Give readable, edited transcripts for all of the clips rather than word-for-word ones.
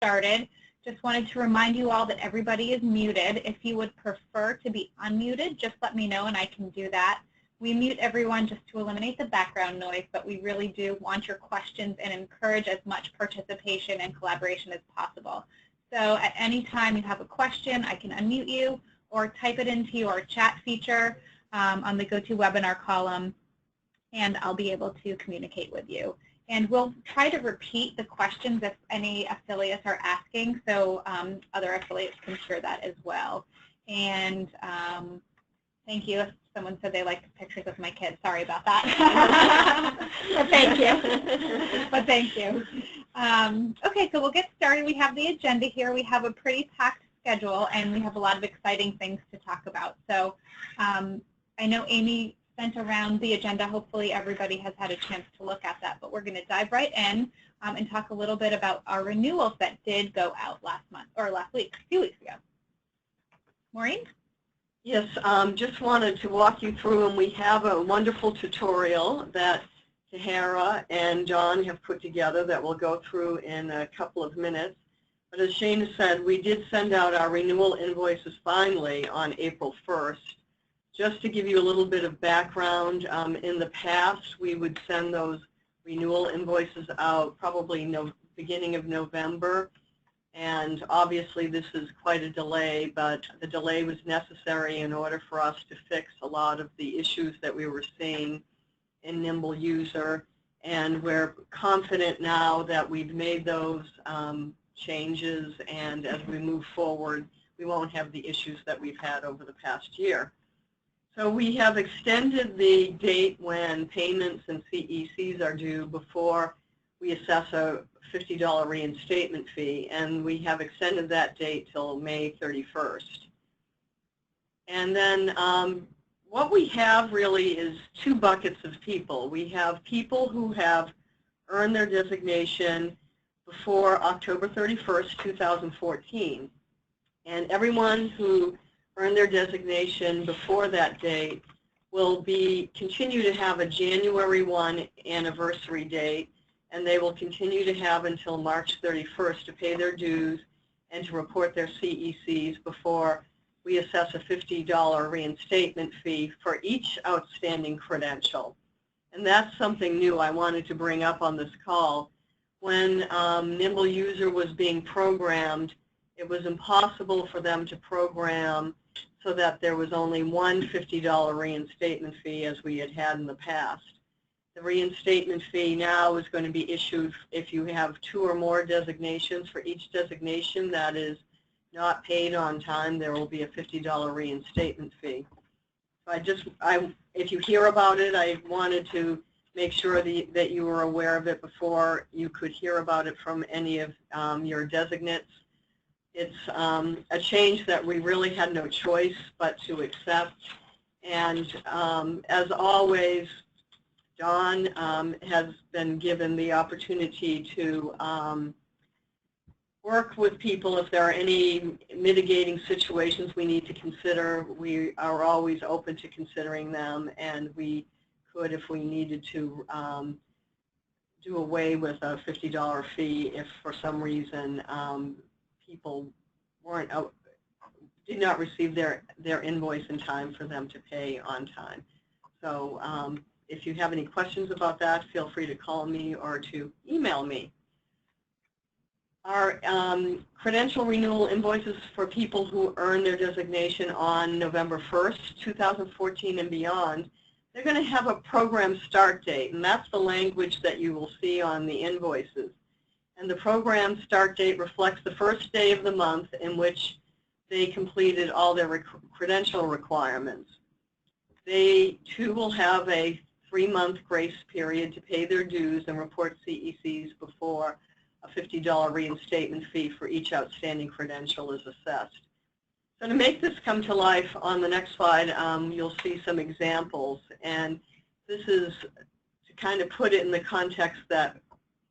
started, just wanted to remind you all that everybody is muted. If you would prefer to be unmuted, just let me know and I can do that. We mute everyone just to eliminate the background noise, but we really do want your questions and encourage as much participation and collaboration as possible. So at any time you have a question, I can unmute you or type it into your chat feature on the GoToWebinar column, and I'll be able to communicate with you. And we'll try to repeat the questions if any affiliates are asking, so other affiliates can share that as well. And thank you. Someone said they liked pictures of my kids. Sorry about that. But thank you. But thank you. Okay, so we'll get started. We have the agenda here. We have a pretty packed schedule, and we have a lot of exciting things to talk about. So I know Amy sent around the agenda. Hopefully everybody has had a chance to look at that, but we're going to dive right in and talk a little bit about our renewals that did go out last month, or last week, a few weeks ago. Maureen? Yes, just wanted to walk you through, and we have a wonderful tutorial that Tahara and John have put together that we'll go through in a couple of minutes. But as Shana said, we did send out our renewal invoices finally on April 1st. Just to give you a little bit of background, in the past we would send those renewal invoices out probably beginning of November. And obviously this is quite a delay, but the delay was necessary in order for us to fix a lot of the issues that we were seeing in Nimble User. And we're confident now that we've made those changes, and as we move forward, we won't have the issues that we've had over the past year. So we have extended the date when payments and CECs are due before we assess a $50 reinstatement fee, and we have extended that date till May 31st. And then what we have really is two buckets of people. We have people who have earned their designation before October 31st, 2014. And everyone who earned their designation before that date will continue to have a January 1 anniversary date, and they will continue to have until March 31st to pay their dues and to report their CECs before we assess a $50 reinstatement fee for each outstanding credential. And that's something new I wanted to bring up on this call. When Nimble User was being programmed, it was impossible for them to program so that there was only one $50 reinstatement fee as we had in the past. The reinstatement fee now is going to be issued if you have 2 or more designations. For each designation that is not paid on time, there will be a $50 reinstatement fee. So if you hear about it, I wanted to make sure that you were aware of it before you could hear about it from any of your designates. It's a change that we really had no choice but to accept. And as always, Don has been given the opportunity to work with people if there are any mitigating situations we need to consider. We are always open to considering them, and we could, if we needed to, do away with a $50 fee if for some reason people did not receive their invoice in time for them to pay on time. So if you have any questions about that, feel free to call me or to email me. Our credential renewal invoices for people who earn their designation on November 1st, 2014 and beyond, they're going to have a program start date, and that's the language that you will see on the invoices. And the program start date reflects the first day of the month in which they completed all their credential requirements. They too will have a 3-month grace period to pay their dues and report CECs before a $50 reinstatement fee for each outstanding credential is assessed. So to make this come to life, on the next slide, you'll see some examples. And this is to kind of put it in the context that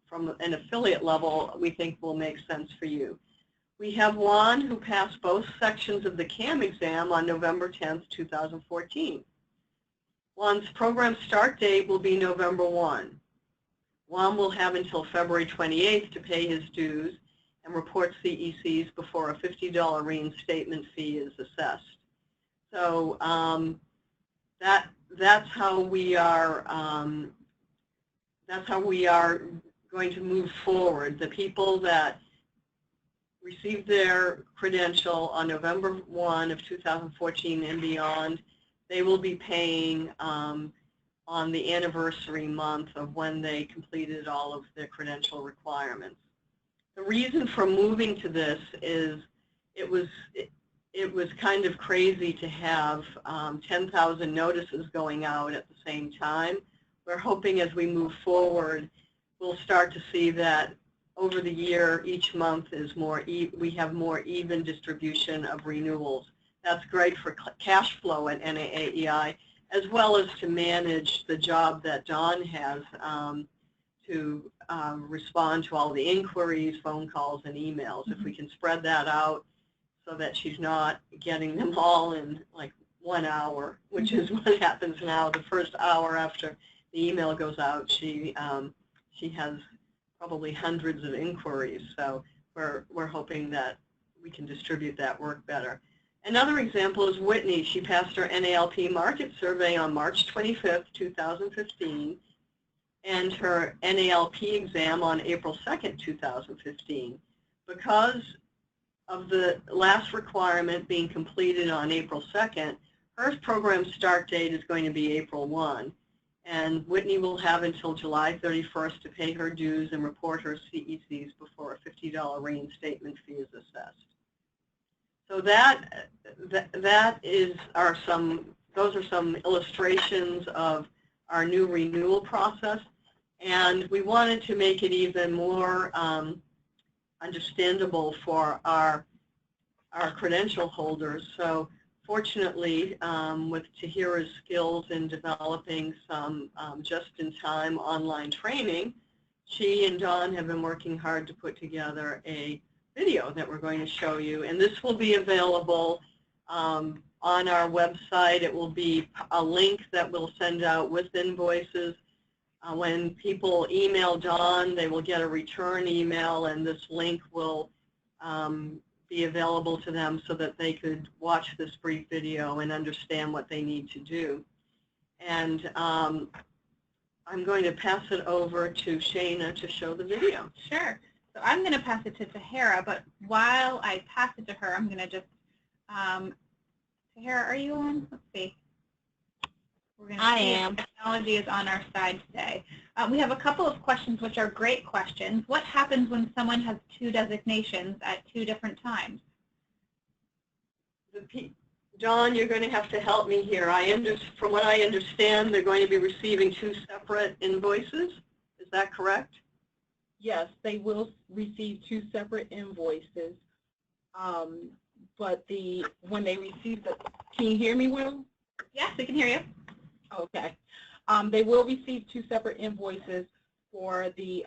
from an affiliate level we think will make sense for you. We have Juan who passed both sections of the CAM exam on November 10th, 2014. Juan's program start date will be November 1. Juan will have until February 28th to pay his dues, and report CECs before a $50 reinstatement fee is assessed. So that's how we are. That's how we are going to move forward. The people that received their credential on November 1 of 2014 and beyond, they will be paying on the anniversary month of when they completed all of their credential requirements. The reason for moving to this is it was kind of crazy to have 10,000 notices going out at the same time. We're hoping as we move forward, we'll start to see that over the year, each month is we have more even distribution of renewals. That's great for cash flow at NAAEI, as well as to manage the job that Dawn has to respond to all the inquiries, phone calls, and emails. If we can spread that out so that she's not getting them all in like 1 hour, which is what happens now. The first hour after the email goes out, she has probably hundreds of inquiries. So we're hoping that we can distribute that work better. Another example is Whitney. She passed her NALP market survey on March 25th, 2015, and her NALP exam on April 2nd, 2015. Because of the last requirement being completed on April 2nd, her program start date is going to be April 1. And Whitney will have until July 31st to pay her dues and report her CECs before a $50 reinstatement fee is assessed. So those are some illustrations of our new renewal process, and we wanted to make it even more understandable for our credential holders. So fortunately, with Tahira's skills in developing some just-in-time online training, she and Dawn have been working hard to put together a video that we're going to show you. And this will be available on our website. It will be a link that we'll send out with invoices. When people email Dawn, they will get a return email, and this link will be available to them so that they could watch this brief video and understand what they need to do. And I'm going to pass it over to Shana to show the video. Sure. So I'm going to pass it to Tahira, but while I pass it to her, I'm going to just, Tahira, are you on? Let's see. We're going to I see am. if technology is on our side today. We have a couple of questions, which are great questions. What happens when someone has 2 designations at 2 different times? Dawn, you're going to have to help me here. From what I understand, they're going to be receiving 2 separate invoices. Is that correct? Yes, they will receive 2 separate invoices. But when they receive can you hear me, Will? Yes, we can hear you. Okay. They will receive 2 separate invoices for the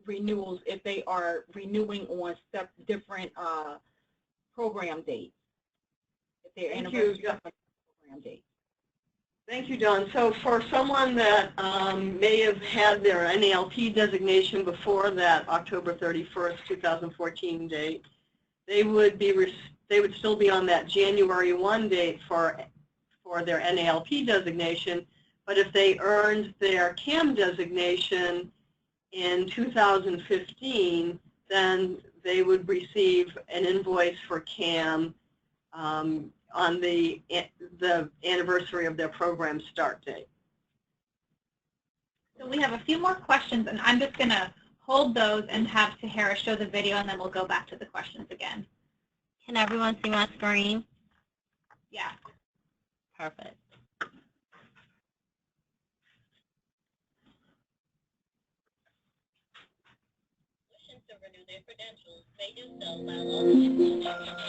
renewals if they are renewing on different program dates. If they're anniversary program dates. Thank you, Dawn. So for someone that may have had their NALP designation before that October 31st, 2014 date, they would still be on that January 1 date for their NALP designation. But if they earned their CAM designation in 2015, then they would receive an invoice for CAM on the anniversary of their program start date. So we have a few more questions, and I'm just going to hold those and have Tahira show the video, and then we'll go back to the questions again. Can everyone see my screen? Yeah. Perfect. Wishing to renew their credentials may do so by logging into NAAEI.org.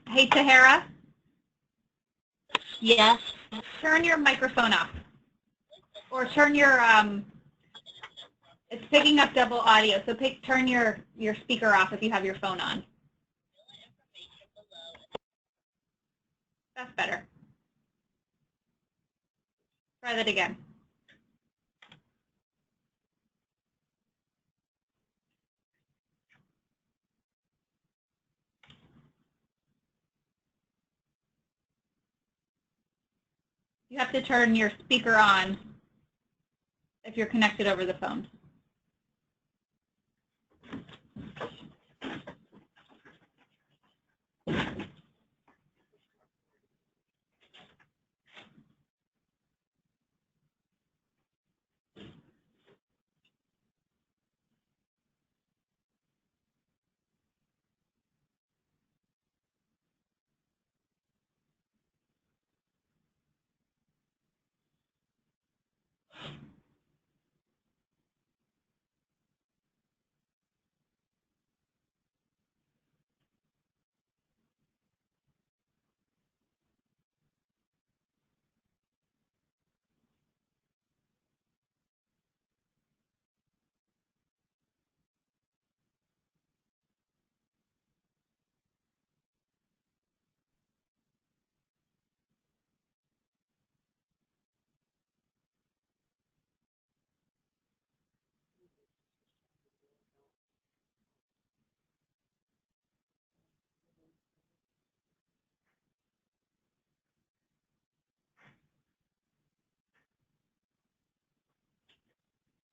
Hey, Tahira? Yes. Turn your microphone off. Or turn your, it's picking up double audio, so turn your speaker off if you have your phone on. That's better. Try that again. You have to turn your speaker on if you're connected over the phone.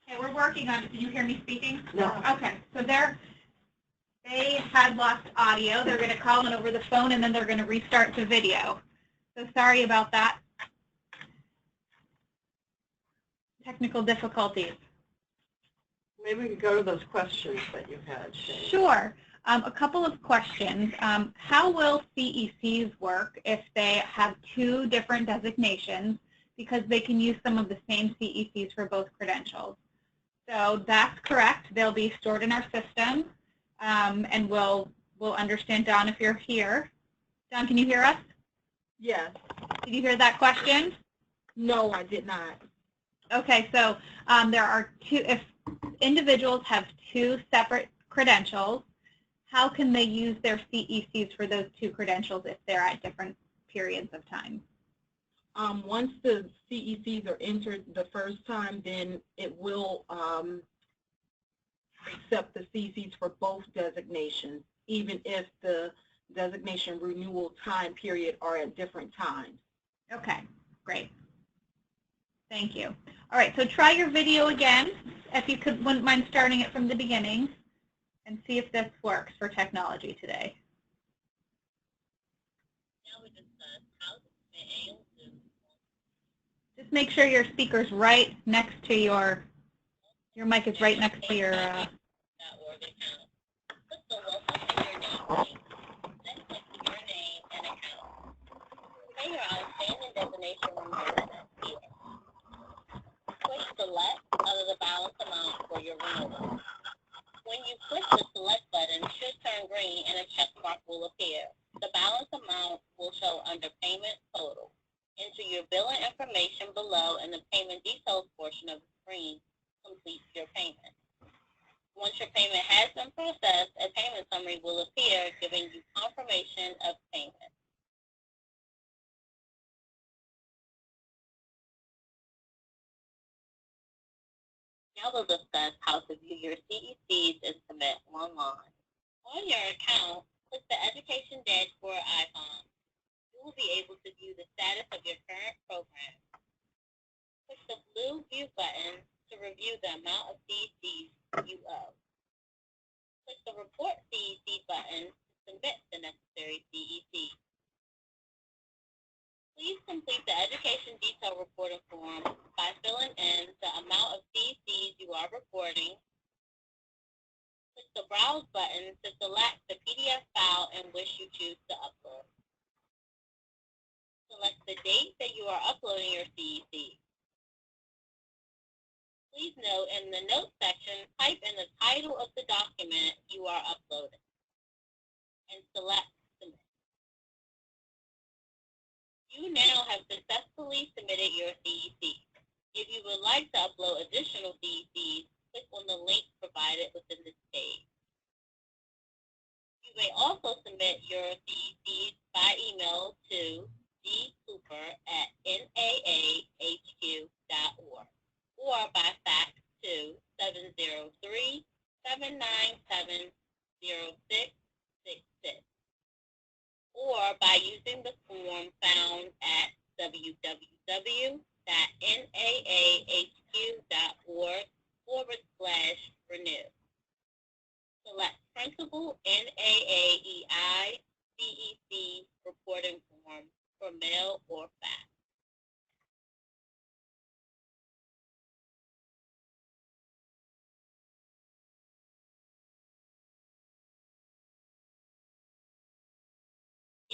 Okay, we're working on it. Did you hear me speaking? No. Okay, so they had lost audio. They're going to call in over the phone, and then they're going to restart the video. So sorry about that. Technical difficulties. Maybe we could go to those questions that you had, Shane. Sure. A couple of questions. How will CECs work if they have two different designations, because they can use some of the same CECs for both credentials? So that's correct. They'll be stored in our system, and we'll understand. Don, if you're here. Don, can you hear us? Yes. Did you hear that question? No, I did not. Okay, so there are two. If individuals have two separate credentials, how can they use their CECs for those two credentials if they're at different periods of time? Once the CECs are entered the first time, then it will accept the CECs for both designations, even if the designation renewal time period are at different times. Okay, great. Thank you. All right, so try your video again, if you wouldn't mind starting it from the beginning, and see if this works for technology today. Now we discuss how to submit AO2. Just make sure your speaker's right next to your mic is right next to your. .org account. Click the welcome to your name link. Then click your name and account. Pay your outstanding designation renewal here. Click select out of the balance amount for your renewal. When you click the select button, it should turn green and a check mark will appear. The balance amount will show under payment total. Enter your billing information below, and the payment details portion of the screen completes your payment. Once your payment has been processed, a payment summary will appear giving you confirmation of payment. Now we'll discuss how to view your CECs and submit online. On your account, click the Education Dashboard icon. You will be able to view the status of your current program. Click the blue View button to review the amount of CECs you owe. Click the Report CEC button to submit the necessary CEC. Please complete the Education Detail Reporting form by filling in the amount of CECs you are reporting. Click the Browse button to select the PDF file in which you choose to upload. Select the date that you are uploading your CEC. Please note in the Notes section, type in the title of the document you are uploading and select Submit. You now have successfully submitted your CEC. If you would like to upload additional CECs, click on the link provided within this page. You may also submit your CECs by email to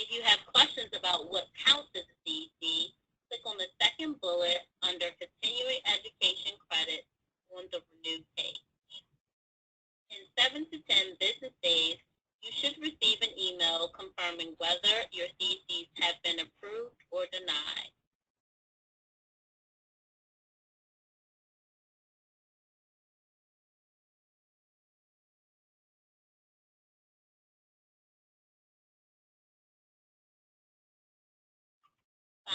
If you have questions about what counts as a CEC, click on the second bullet under Continuing Education Credits on the Renew page. In 7 to 10 business days, you should receive an email confirming whether your CECs have been approved or denied.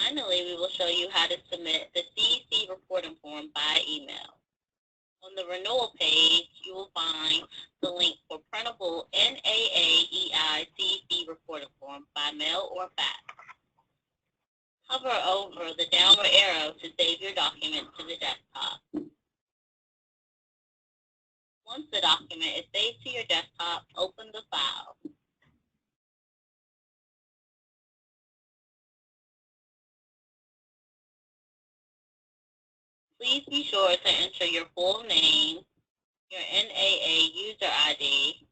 Finally, we will show you how to submit the CEC reporting form by email. On the renewal page, you will find the link for printable NAAEI CEC reporting form by mail or fax. Hover over the downward arrow to save your document to the desktop. Once the document is saved to your desktop, open the file. Please be sure to enter your full name, your NAA user ID,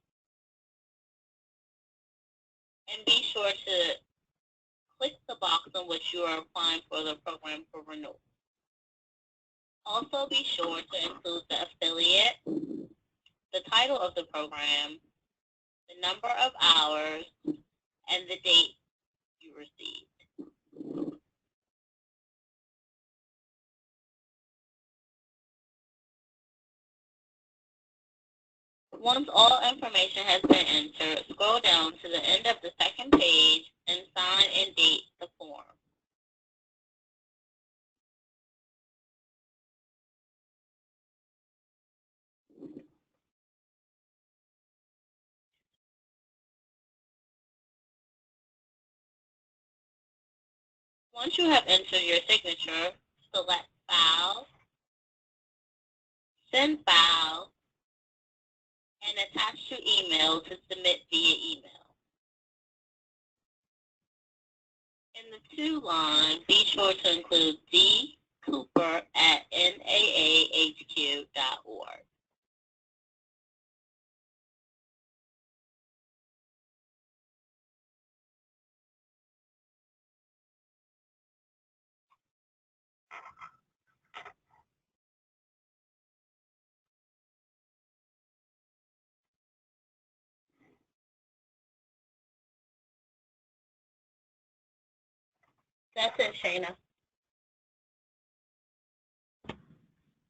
and be sure to click the box on which you are applying for the program for renewal. Also be sure to include the affiliate, the title of the program, the number of hours, and the date you received. Once all information has been entered, scroll down to the end of the second page and sign and date the form. Once you have entered your signature, select File, Send File, and attach to email to submit via email. In the to line, be sure to include dcooper@naahq.org. That's it, Shayna.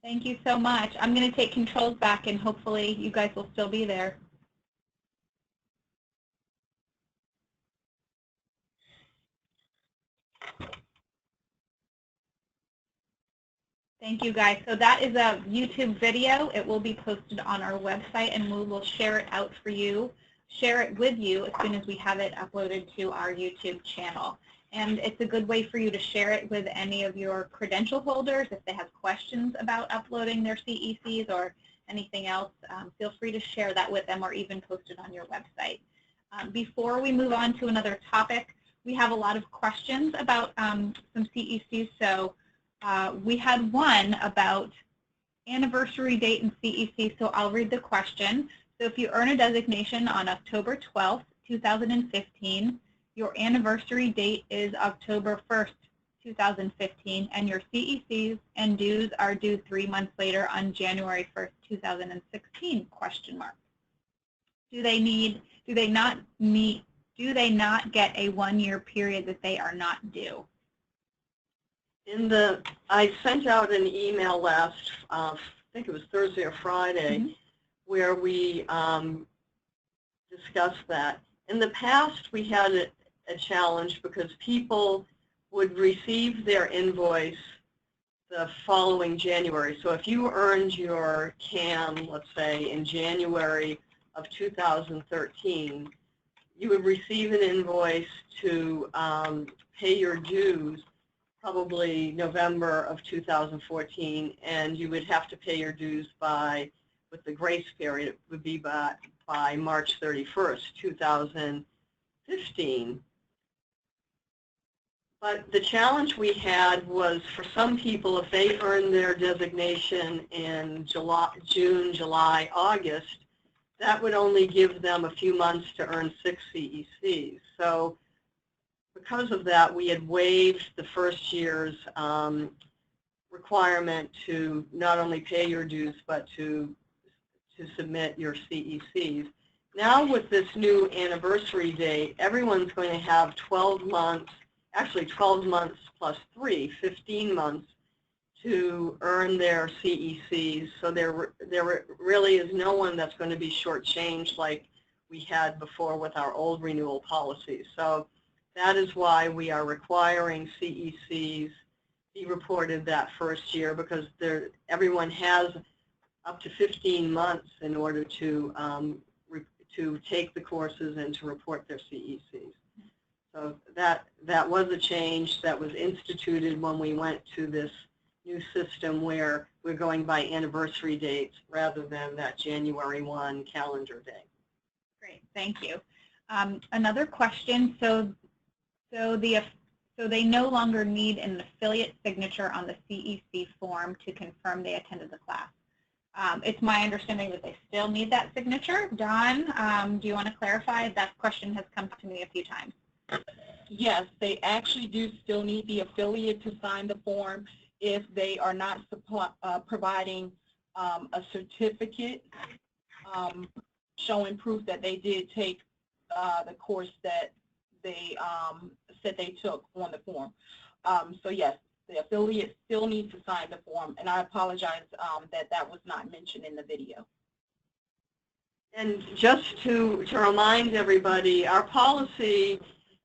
Thank you so much. I'm going to take controls back, and hopefully you guys will still be there. Thank you, guys. So that is a YouTube video. It will be posted on our website, and we will share it out for you, share it with you as soon as we have it uploaded to our YouTube channel. And it's a good way for you to share it with any of your credential holders. If they have questions about uploading their CECs or anything else, feel free to share that with them or even post it on your website. Before we move on to another topic, we have a lot of questions about some CECs. So we had one about anniversary date and CEC, so I'll read the question. So if you earn a designation on October 12th, 2015, your anniversary date is October 1st, 2015, and your CECs and dues are due 3 months later on January 1st, 2016, question mark. Do they not get a 1-year period that they are not due? I sent out an email last, I think it was Thursday or Friday, where we discussed that. In the past, we had a challenge because people would receive their invoice the following January. So if you earned your CAM, let's say, in January of 2013, you would receive an invoice to pay your dues probably November of 2014, and you would have to pay your dues with the grace period, it would be by March 31st, 2015. But the challenge we had was for some people, if they earned their designation in June, July, August, that would only give them a few months to earn 6 CECs. So because of that, we had waived the first year's requirement to not only pay your dues, but to submit your CECs. Now with this new anniversary date, everyone's going to have 12 months, actually 12 months plus 3, 15 months to earn their CECs. So there really is no one that's going to be shortchanged like we had before with our old renewal policies. So that is why we are requiring CECs be reported that first year, because everyone has up to 15 months in order to take the courses and to report their CECs. So that was a change that was instituted when we went to this new system where we're going by anniversary dates rather than that January 1 calendar day. Great, thank you. Another question, so they no longer need an affiliate signature on the CEC form to confirm they attended the class. It's my understanding that they still need that signature. Dawn, do you want to clarify? That question has come to me a few times. Yes, they actually do still need the affiliate to sign the form if they are not providing a certificate showing proof that they did take the course that they said they took on the form. So yes, the affiliate still needs to sign the form, and I apologize that was not mentioned in the video. And just to remind everybody, our policy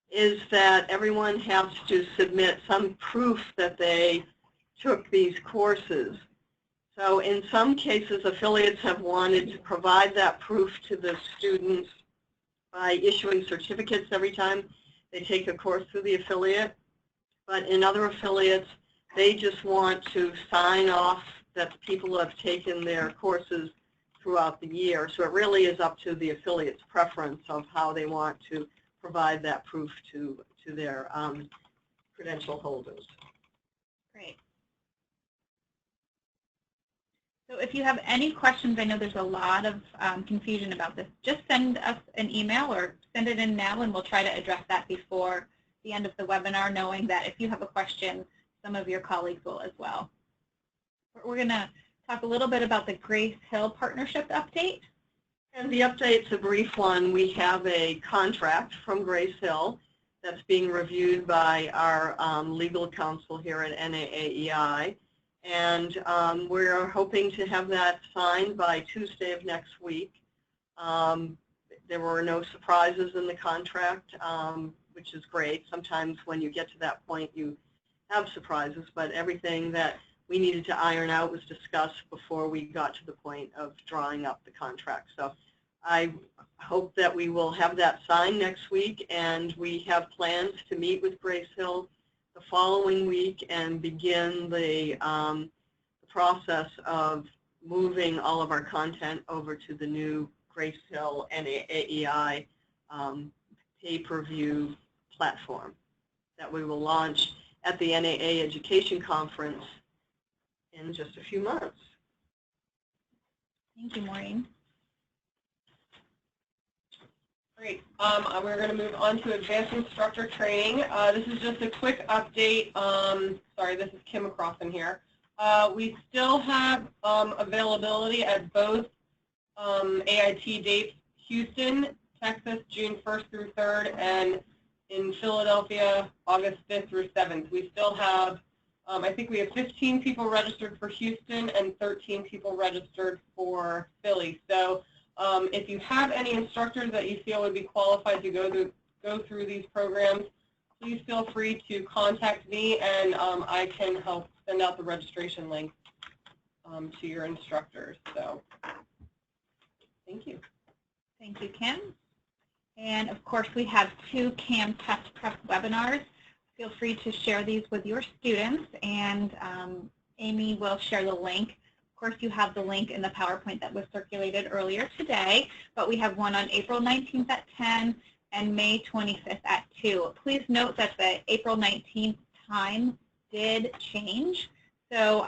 is that everyone has to submit some proof that they took these courses. So in some cases, affiliates have wanted to provide that proof to the students by issuing certificates every time they take a course through the affiliate. But in other affiliates, they just want to sign off that people have taken their courses throughout the year. So it really is up to the affiliate's preference of how they want to provide that proof to their credential holders. Great. So if you have any questions, I know there's a lot of confusion about this, just send us an email or send it in now, and we'll try to address that before the end of the webinar, knowing that if you have a question, some of your colleagues will as well. We're going to talk a little bit about the Grace Hill partnership update. And the update's a brief one. We have a contract from Grace Hill that's being reviewed by our legal counsel here at NAAEI. And we're hoping to have that signed by Tuesday of next week. There were no surprises in the contract, which is great. Sometimes when you get to that point, you have surprises, but everything that we needed to iron out was discussed before we got to the point of drawing up the contract. So I hope that we will have that signed next week, and we have plans to meet with Grace Hill the following week and begin the process of moving all of our content over to the new Grace Hill NAAEI pay-per-view platform that we will launch at the NAA Education Conference in just a few months. Thank you, Maureen. Great. We're going to move on to advanced instructor training. This is just a quick update. Sorry, this is Kim McCrossan here. We still have availability at both AIT dates, Houston, Texas, June 1st through 3rd, and in Philadelphia, August 5th through 7th. We still have, I think we have 15 people registered for Houston and 13 people registered for Philly. So if you have any instructors that you feel would be qualified to go through these programs, please feel free to contact me, and I can help send out the registration link to your instructors. So thank you. Thank you, Kim. And of course, we have 2 CAM test prep webinars. Feel free to share these with your students, and Amy will share the link. Of course, you have the link in the PowerPoint that was circulated earlier today, but we have one on April 19th at 10 and May 25th at 2. Please note that the April 19th time did change. So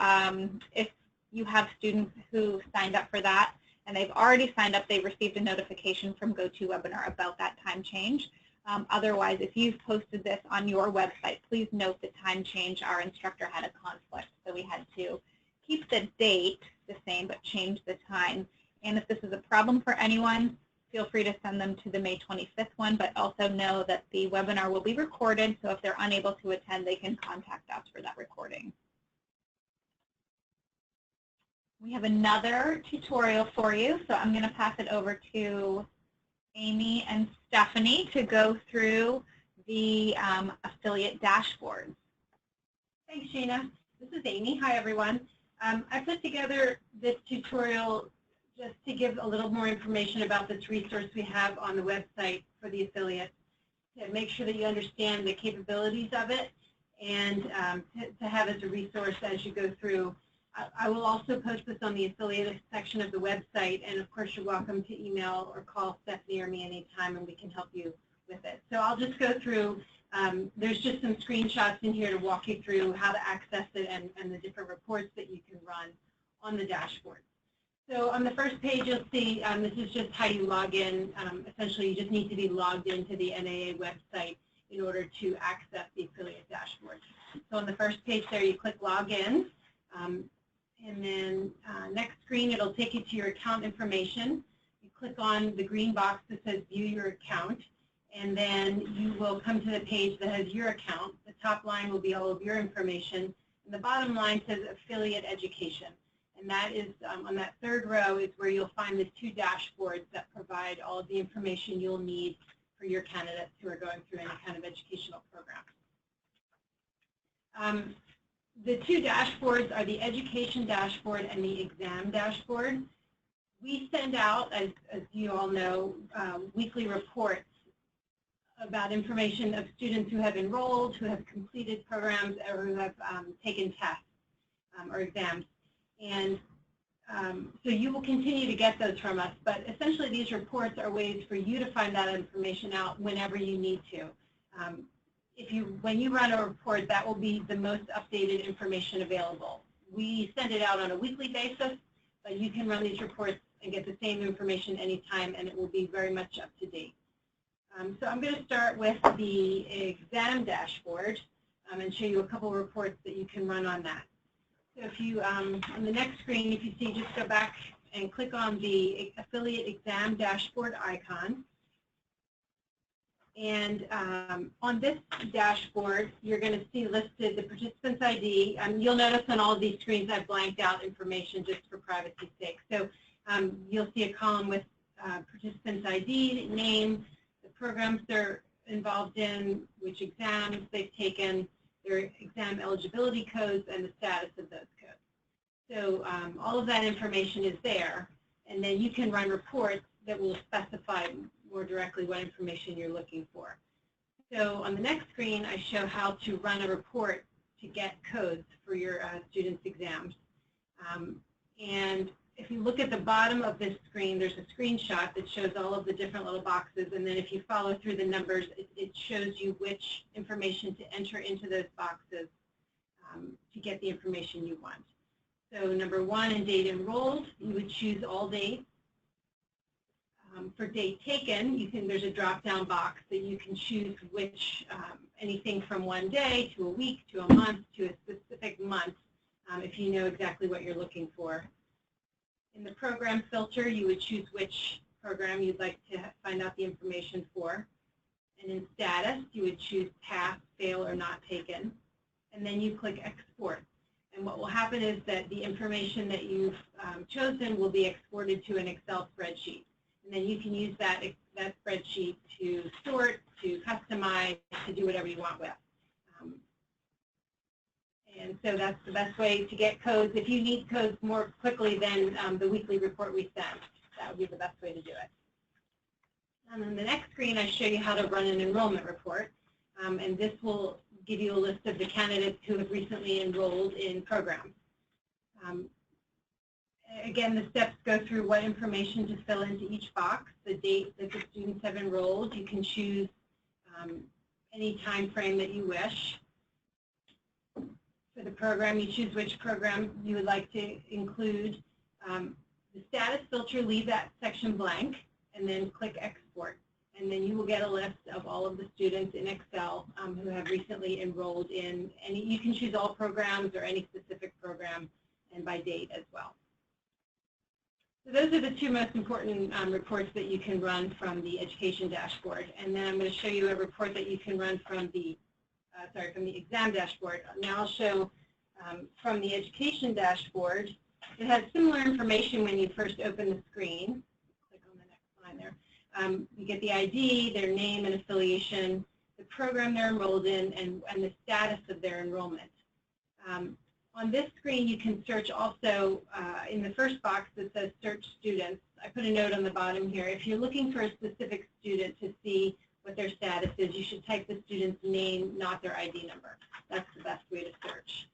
if you have students who signed up for that and they've already signed up, they received a notification from GoToWebinar about that time change. Otherwise, if you've posted this on your website, please note the time change. Our instructor had a conflict, so we had to keep the date the same but change the time. And if this is a problem for anyone, feel free to send them to the May 25th one, but also know that the webinar will be recorded, so if they're unable to attend, they can contact us for that recording. We have another tutorial for you, so I'm going to pass it over to Amy and Stephanie to go through the affiliate dashboards. Thanks, Gina. This is Amy. Hi, everyone. I put together this tutorial just to give a little more information about this resource we have on the website for the affiliates, to make sure that you understand the capabilities of it, and to have as a resource as you go through. I will also post this on the affiliate section of the website, and of course you're welcome to email or call Stephanie or me anytime and we can help you with it. So I'll just go through, there's just some screenshots in here to walk you through how to access it and the different reports that you can run on the dashboard. So on the first page you'll see this is just how you log in. Essentially you just need to be logged into the NAAEI website in order to access the affiliate dashboard. So on the first page there you click login. And then next screen, it'll take you to your account information. You click on the green box that says View Your Account, and then you will come to the page that has your account. The top line will be all of your information, and the bottom line says Affiliate Education. And that is, on that third row, is where you'll find the two dashboards that provide all of the information you'll need for your candidates who are going through any kind of educational program. The two dashboards are the education dashboard and the exam dashboard. We send out, as you all know, weekly reports about information of students who have enrolled, who have completed programs, or who have taken tests or exams. And so you will continue to get those from us, but essentially these reports are ways for you to find that information out whenever you need to. When you run a report, that will be the most updated information available. We send it out on a weekly basis, but you can run these reports and get the same information anytime, and it will be very much up to date. So I'm going to start with the exam dashboard and show you a couple of reports that you can run on that. So if you, on the next screen, if you see, just go back and click on the affiliate exam dashboard icon. And on this dashboard, you're going to see listed the participant's ID. You'll notice on all of these screens I've blanked out information just for privacy's sake. So you'll see a column with participant's ID, name, the programs they're involved in, which exams they've taken, their exam eligibility codes, and the status of those codes. So all of that information is there, and then you can run reports that will specify more directly what information you're looking for. So on the next screen, I show how to run a report to get codes for your students' exams. And if you look at the bottom of this screen, there's a screenshot that shows all of the different little boxes, and then if you follow through the numbers, it shows you which information to enter into those boxes to get the information you want. So number 1, in date enrolled, you would choose all dates. For date taken, there's a drop-down box that you can choose which, anything from 1 day to a week to a month to a specific month, if you know exactly what you're looking for. In the program filter, you would choose which program you'd like to find out the information for. And in status, you would choose pass, fail, or not taken. And then you click export. And what will happen is that the information that you've chosen will be exported to an Excel spreadsheet. And then you can use that spreadsheet to sort, to customize, to do whatever you want with. And so that's the best way to get codes. If you need codes more quickly than the weekly report we send, that would be the best way to do it. And on the next screen, I show you how to run an enrollment report. And this will give you a list of the candidates who have recently enrolled in programs. Again, the steps go through what information to fill into each box, the date that the students have enrolled. You can choose any time frame that you wish. For the program, you choose which program you would like to include. The status filter, leave that section blank, and then click export. and then you will get a list of all of the students in Excel who have recently enrolled in, and you can choose all programs or any specific program, and by date as well. So those are the two most important reports that you can run from the education dashboard. And then I'm going to show you a report that you can run from the, from the exam dashboard. Now I'll show from the education dashboard. It has similar information when you first open the screen. Click on the next line there. You get the ID, their name and affiliation, the program they're enrolled in, and the status of their enrollment. On this screen, you can search also in the first box that says search students. I put a note on the bottom here. If you're looking for a specific student to see what their status is, you should type the student's name, not their ID number. That's the best way to search.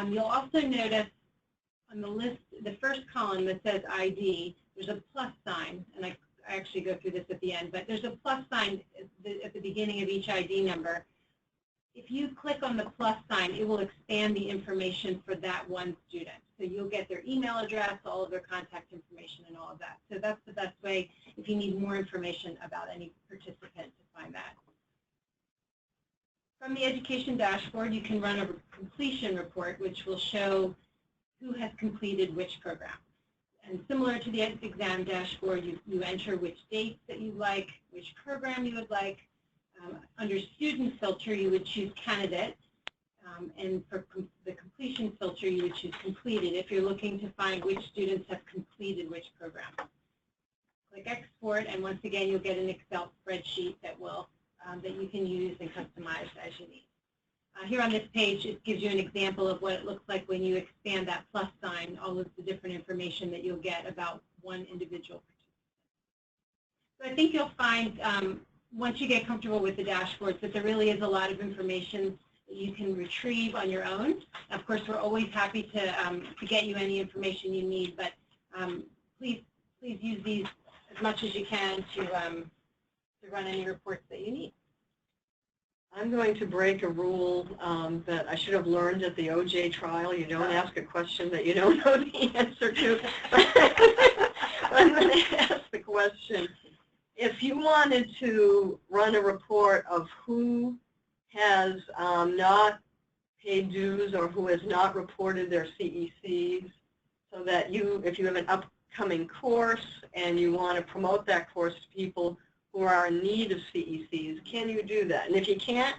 You'll also notice on the list, the first column that says ID, there's a plus sign, and I actually go through this at the end, but there's a plus sign at the beginning of each ID number. If you click on the plus sign, it will expand the information for that one student. So you'll get their email address, all of their contact information, and all of that. So that's the best way if you need more information about any participant to find that. From the education dashboard, you can run a completion report, which will show who has completed which program. And similar to the exam dashboard, you enter which dates that you like, which program you would like. Under student filter, you would choose candidate, and for the completion filter, you would choose completed if you're looking to find which students have completed which program. Click export, and once again, you'll get an Excel spreadsheet that will that you can use and customize as you need. Here on this page, it gives you an example of what it looks like when you expand that plus sign, all of the different information that you'll get about one individual participant. So I think you'll find once you get comfortable with the dashboards that there really is a lot of information that you can retrieve on your own. Of course, we're always happy to get you any information you need, but please use these as much as you can to run any reports that you need. I'm going to break a rule that I should have learned at the OJ trial. You don't ask a question that you don't know the answer to. I'm going to ask the question. If you wanted to run a report of who has not paid dues or who has not reported their CECs, so that if you have an upcoming course and you want to promote that course to people who are in need of CECs, can you do that? And if you can't,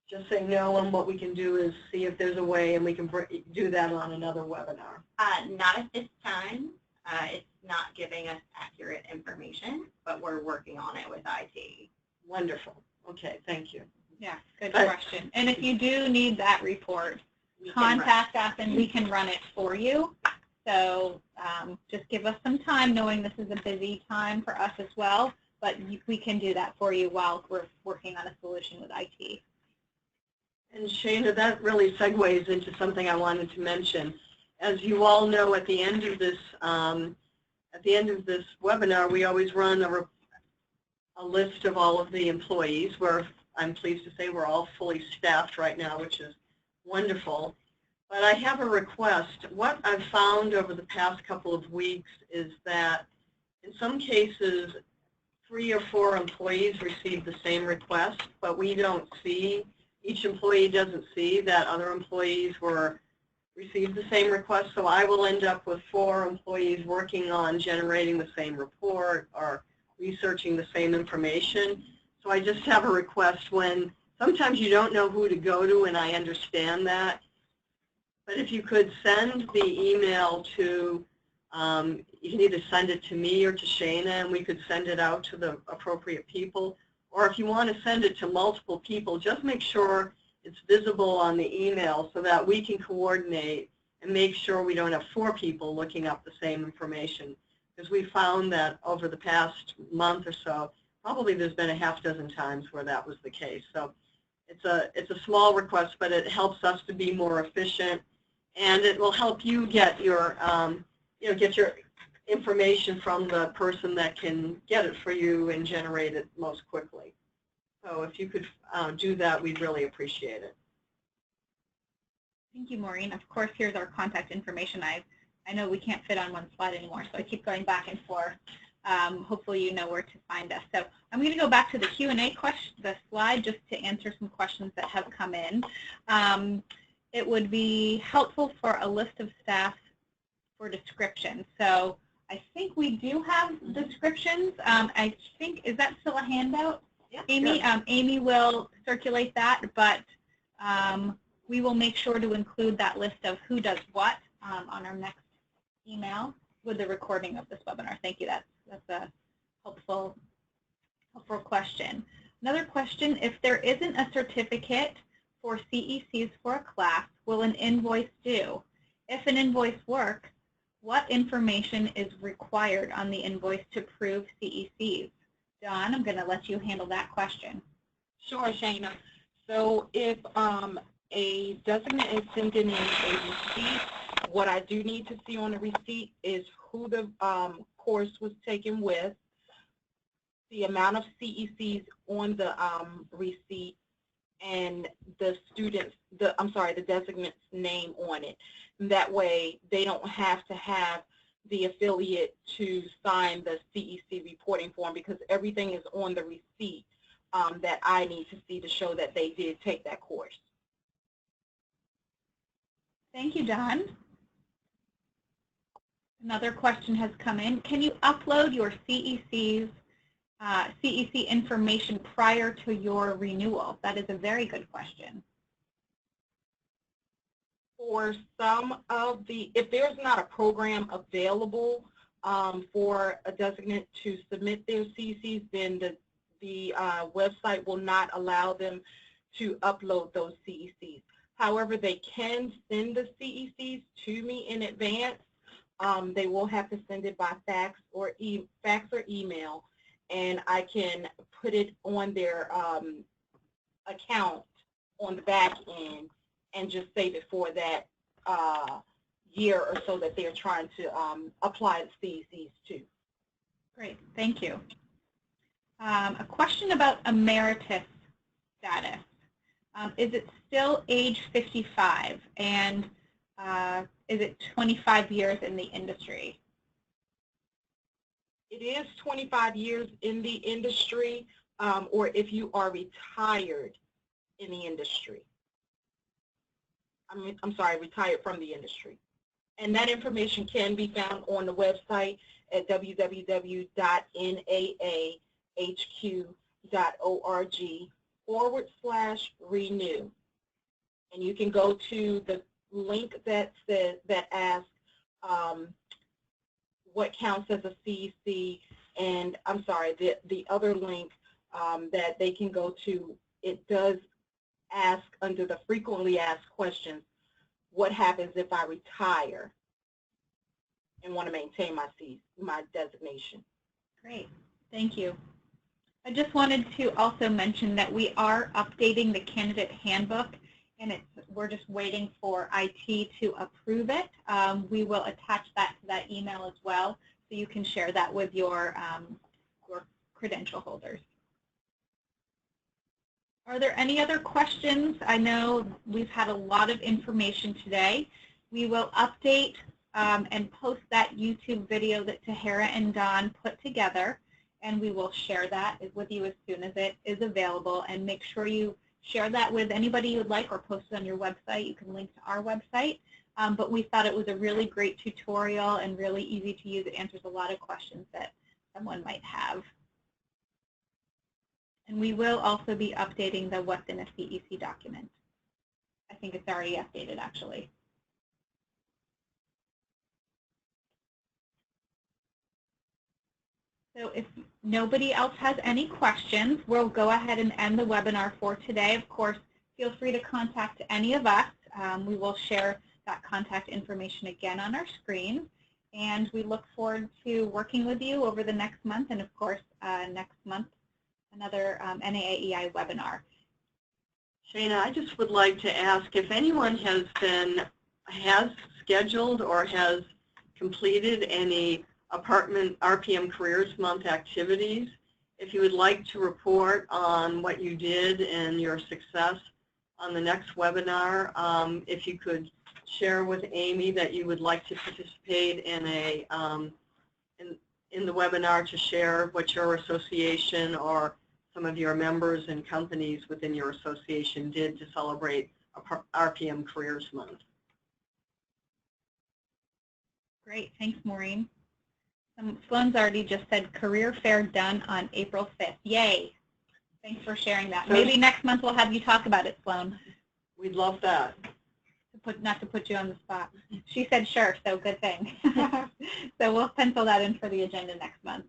just say no, and what we can do is see if there's a way, and we can do that on another webinar. Not at this time. It's not giving us accurate information, but we're working on it with IT. Wonderful. Okay, thank you. Yeah, good question. And if you do need that report, contact us and we can run it for you. So just give us some time, knowing this is a busy time for us as well, but we can do that for you while we're working on a solution with IT. And Shana, that really segues into something I wanted to mention. As you all know, at the end of this webinar, we always run a list of all of the employees. I'm pleased to say we're all fully staffed right now, which is wonderful. But I have a request. What I've found over the past couple of weeks is that in some cases, 3 or 4 employees receive the same request, but we don't see, each employee doesn't see that other employees received the same request. So I will end up with 4 employees working on generating the same report or researching the same information. So I just have a request when sometimes you don't know who to go to, and I understand that. But if you could send the email to, you can either send it to me or to Shana, and we could send it out to the appropriate people. Or if you want to send it to multiple people, just make sure it's visible on the email so that we can coordinate and make sure we don't have 4 people looking up the same information. Because we found that over the past month or so, probably there's been a half dozen times where that was the case. So it's a small request, but it helps us to be more efficient, and it will help you get your get your information from the person that can get it for you and generate it most quickly. So if you could do that, we'd really appreciate it. Thank you, Maureen. Of course, here's our contact information. I know we can't fit on one slide anymore, so I keep going back and forth. hopefully you know where to find us. So I'm going to go back to the Q&A question, the slide, just to answer some questions that have come in. It would be helpful for a list of staff for descriptions. So I think we do have descriptions. I think, is that still a handout? Yeah. Amy, Yes. Amy will circulate that, but we will make sure to include that list of who does what on our next email with the recording of this webinar. Thank you. That's a helpful question. Another question: if there isn't a certificate for CECs for a class, will an invoice do? If an invoice works, what information is required on the invoice to prove CECs? John, I'm going to let you handle that question. Sure, Shana. So if a designate is sending in a receipt, what I do need to see on the receipt is who the course was taken with, the amount of CECs on the receipt, and the student's, the designate's name on it. And that way they don't have to have the affiliate to sign the CEC reporting form, because everything is on the receipt that I need to see to show that they did take that course. Thank you, Don. Another question has come in. Can you upload your CEC information prior to your renewal? That is a very good question. For some of the, if there's not a program available for a designate to submit their CECs, then the website will not allow them to upload those CECs. However, they can send the CECs to me in advance. They will have to send it by fax or email, and I can put it on their account on the back end and just save it for that year or so that they're trying to apply the CECs to. Great, thank you. A question about emeritus status. Is it still age 55, and is it 25 years in the industry? It is 25 years in the industry, or if you are retired in the industry. I'm sorry, retired from the industry. And that information can be found on the website at www.naahq.org/renew. And you can go to the link that says, that asks what counts as a CEC, and I'm sorry, the other link that they can go to, it does ask under the frequently asked questions, what happens if I retire and want to maintain my designation. Great, thank you. I just wanted to also mention that we are updating the candidate handbook, and we're just waiting for IT to approve it. We will attach that to that email as well, so you can share that with your credential holders. Are there any other questions? I know we've had a lot of information today. We will update and post that YouTube video that Tahara and Don put together, and we will share that with you as soon as it is available. And make sure you share that with anybody you would like, or post it on your website. You can link to our website. But we thought it was a really great tutorial and really easy to use. It answers a lot of questions that someone might have. And we will also be updating the What's in a CEC document. I think it's already updated, actually. So if nobody else has any questions, we'll go ahead and end the webinar for today. Of course, feel free to contact any of us. We will share that contact information again on our screen. And we look forward to working with you over the next month, and of course, next month, another NAAEI webinar. Shana, I just would like to ask if anyone has scheduled or has completed any RPM Careers Month activities. If you would like to report on what you did and your success on the next webinar, if you could share with Amy that you would like to participate in in the webinar to share what your association or some of your members and companies within your association did to celebrate RPM Careers Month. Great, thanks, Maureen. Sloan's already just said career fair done on April 5th. Yay. Thanks for sharing that. Maybe next month we'll have you talk about it, Sloan. We'd love that. Not to put you on the spot. She said sure, so good thing. So we'll pencil that in for the agenda next month.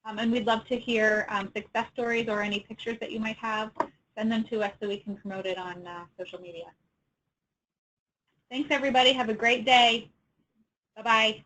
And we'd love to hear success stories or any pictures that you might have. Send them to us so we can promote it on social media. Thanks, everybody. Have a great day. Bye-bye.